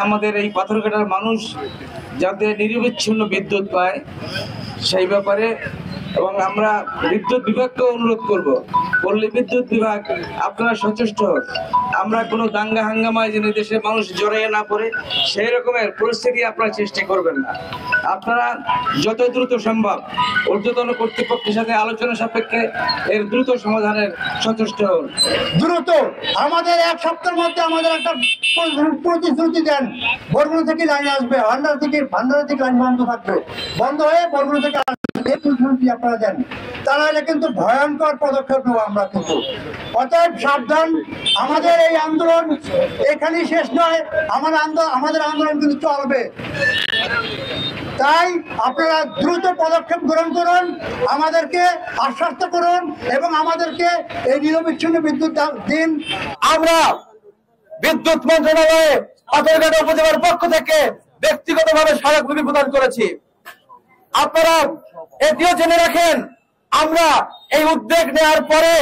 আমাদের এই পাথরঘাটার মানুষ যাতে নিরবিচ্ছিন্ন বিদ্যুৎ পায় সেই ব্যাপারে এবং আমরা বিদ্যুৎ বিভাগকে অনুরোধ করব, পল্লী বিদ্যুৎ বিভাগ আপনারা সচেষ্ট হোক। আমরা কোনো দাঙ্গা হাঙ্গামায় যেন দেশের মানুষ জড়িয়ে না পড়ে সেই রকমের পরিস্থিতি আপনারা চেষ্টা করবেন না। আপনারা যত দ্রুত সম্ভব ঊর্ধ্বতন কর্তৃপক্ষের সাথে আলোচনা সাপেক্ষে এর দ্রুত সমাধানের সচেষ্ট হন। দ্রুত আমাদের এক সপ্তাহের মধ্যে আমাদের একটা প্রতিশ্রুতি দেন, বরগুনা থেকে লাইন আসবে, ভান্ডারা থেকে লাইন বন্ধ থাকবে, বন্ধ হয়ে বরগুনা থেকে আপনারা দেন, তারা কিন্তু ভয়ঙ্কর পদক্ষেপ নেব আমরা কিন্তু। অতএব সাবধান, আমাদের এই আন্দোলন এখানেই শেষ নয়, আমাদের আন্দোলন কিন্তু চলবে। তাই আপনারা দ্রুত পদক্ষেপ গ্রহণ করুন, আমাদেরকে আশ্বস্ত করুন এবং আমাদেরকে এই নিরবিচ্ছিন্ন বিদ্যুৎ দিন। আমরা বিদ্যুৎ মন্ত্রণালয়ে পাথরঘাটা উপজেলার পক্ষ থেকে ব্যক্তিগতভাবে স্মারকলিপি প্রদান করেছি। আপনারা এটিও জেনে রাখেন, আমরা এই উদ্যোগ নেওয়ার পরে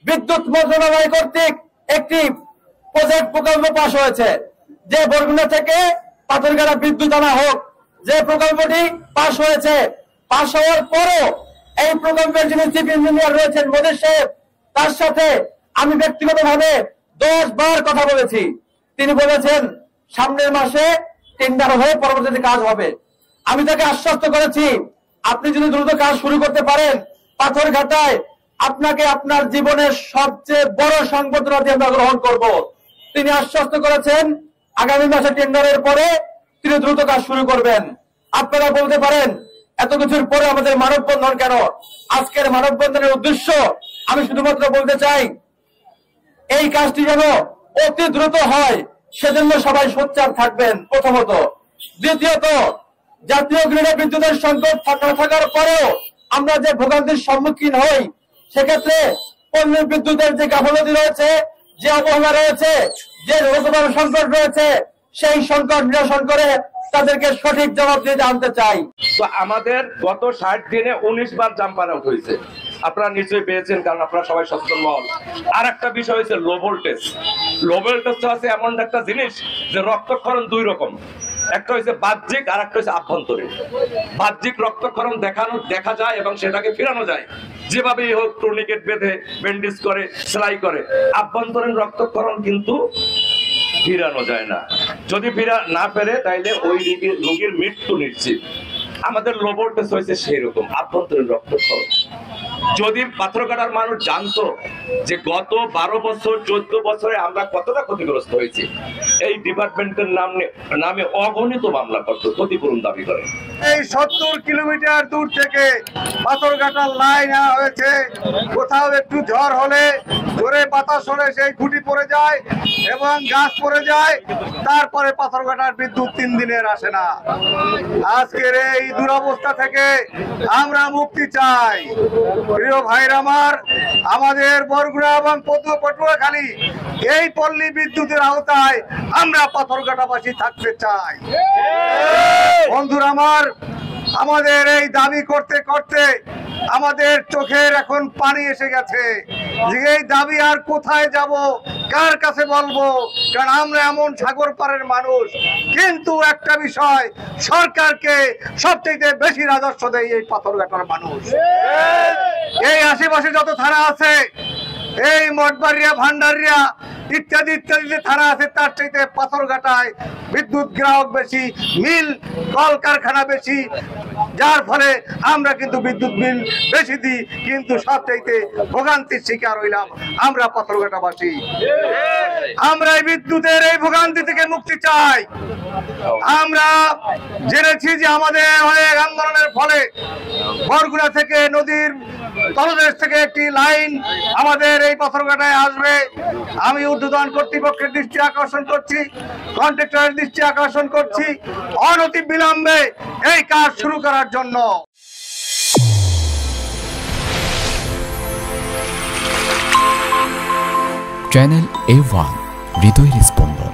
বিদ্যুৎ মন্ত্রণালয় কর্তৃক একটি প্রকল্প পাস হয়েছে, যে বরগুনা থেকে পাথরঘাটা বিদ্যুৎ আনা হোক, যে প্রকল্পটি পাস হয়েছে। পাস হওয়ার পরও এই প্রকল্পের যিনি চিফ ইঞ্জিনিয়ার রয়েছেন মোদির সাহেব, তার সাথে আমি ব্যক্তিগতভাবে 10 বার কথা বলেছি। তিনি বলেছেন সামনের মাসে টেন্ডার হয়ে পরবর্তীতে কাজ হবে। আমি তাকে আশ্বস্ত করেছি, আপনি যদি দ্রুত কাজ শুরু করতে পারেন পাথরঘাটায়, আপনাকে আপনার জীবনের সবচেয়ে বড় সংবর্ধনা দিয়ে আমরা গ্রহণ করব। তিনি আশ্বস্ত করেছেন আগামী মাসে টেন্ডারের পরে তিনি দ্রুত কাজ শুরু করবেন। আপনারা বলতে পারেন এত কিছুর পরে আমাদের মানববন্ধন কেন? আজকের মানববন্ধনের উদ্দেশ্য আমি শুধুমাত্র বলতে চাই, এই কাজটি যেন অতি দ্রুত হয় সেজন্য সবাই সোচ্চার থাকবেন প্রথমত। দ্বিতীয়ত, জাতীয় গ্রিডে বিদ্যুতের সংকট থাকার পরেও আমরা যে ভোগান্তির সম্মুখীন হই, সেক্ষেত্রে পল্লী বিদ্যুতের যে গাফলতি রয়েছে, যে অবহেলা রয়েছে, যে লোকবল সংকট রয়েছে, সেই সংকট নিরসন করে তাদেরকে সঠিক জবাব দিয়ে আনতে চাই। তো আমাদের গত 60 দিনে 19 বার জাম্পার আউট হয়েছে, আপনারা নিশ্চয়ই পেয়েছেন, কারণ আপনারা সবাই সচেতন মহল। আর একটা বিষয় হয়েছে লো ভোল্টেজ। লো ভোল্টেজ আছে এমন একটা জিনিস যে রক্তক্ষরণ 2 রকম, একটা হচ্ছে বাহ্যিক আর একটা হচ্ছে আভ্যন্তরীণ। বাহ্যিক রক্তক্ষরণ দেখা যায় এবং সেটাকে ফেরানো যায়, যেভাবেই হোক, টুর্নিকেট বেঁধে, ব্যান্ডেজ করে, সেলাই করে। আভ্যন্তরীণ রক্তক্ষরণ কিন্তু ফিরানো যায় না। যদি না ফেরে তাইলে ওই রোগীর মৃত্যু নিশ্চিত। আমাদের লো ভোল্টেজ হয়েছে সেই রকম আভ্যন্তরীণ রক্তক্ষরণ। যদি পাথরঘাটার মানুষ জানতো যে গত 12 বছর 14 বছরে আমরা কতটা ক্ষতিগ্রস্ত হয়েছি, এই ডিপার্টমেন্টের নামে অগণিত মামলা করতো, ক্ষতিপূরণ দাবি করে। এই 70 কিলোমিটার দূর থেকে পাথরঘাটার লাইন আনা হয়েছে। কোথাও একটু ঝড় হলে, জোরে বাতাস হলে সেই খুঁটি পড়ে যায় এবং গাছ পড়ে যায়, তারপরে পাথরঘাটার বিদ্যুৎ 3 দিনের আসে না। আজকের এই দুরবস্থা থেকে আমরা মুক্তি চাই। প্রিয় ভাইরা আমার, আমাদের বরগুনা এবং পটুয়াখালী এই পল্লী বিদ্যুতের আওতায় আমরা পাথরঘাটাবাসী থাকতে চাই। বন্ধুরা আমার, আমাদের এই দাবি করতে করতে আমাদের চোখের এখন পানি এসে গেছে যে এই দাবি আর কোথায় যাব, কার কাছে বলবো, কারণ আমরা এমন সাগর পাড়ের মানুষ। কিন্তু একটা বিষয়, সরকারকে সবচেয়ে বেশি রাজস্ব দেয় এই পাথরঘাটার মানুষ। এই আশেপাশে যত থানা আছে, এই মঠবাড়িয়া, ভান্ডারিয়া ইত্যাদি ইত্যাদি থানা আছে, তার চাইতে পাথরঘাটায় বিদ্যুৎ গ্রাহক বেশি, মিল কলকারখানা বেশি, যার ফলে আমরা কিন্তু বিদ্যুৎ বিল বেশি দিই, কিন্তু সবচাইতে ভোগান্তির শিকার হইলাম আমরা পাথরঘাটাবাসী। আমরা এই বিদ্যুতের এই ভোগান্তি থেকে মুক্তি চাই। আমরা জেনেছি যে আমাদের অনেক আন্দোলনের ফলে বরগুনা থেকে নদীর তলদেশ থেকে একটি লাইন আমাদের এই পাথরঘাটায় আসবে। আমি ঊর্ধ্বতন কর্তৃপক্ষের দৃষ্টি আকর্ষণ করছি, কন্ট্রাক্টরের দৃষ্টি আকর্ষণ করছি, অনতি বিলম্বে এই কাজ শুরু করার জন্য। চ্যানেল A1 হৃদয়ের স্পন্দন।